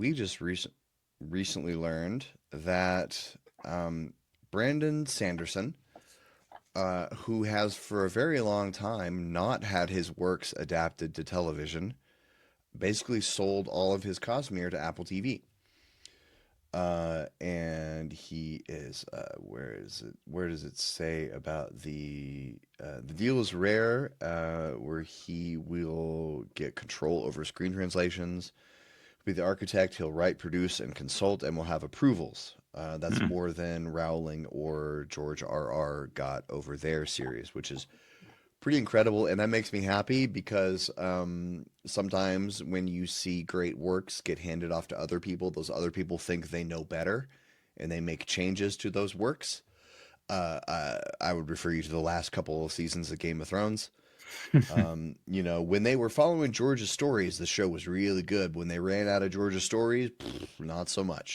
We just recently learned that Brandon Sanderson, who has for a very long time not had his works adapted to television, basically sold all of his Cosmere to Apple TV. And he is where is it? Where does it say about the deal is rare, where he will get control over screen translations, be the architect. He'll write, produce, and consult, and will have approvals. That's Hmm. more than Rowling or George R.R. got over their series, which is pretty incredible. And that makes me happy because sometimes when you see great works get handed off to other people, those other people think they know better and they make changes to those works. I would refer you to the last couple of seasons of Game of Thrones. When they were following George's stories, the show was really good. When they ran out of George's stories, not so much.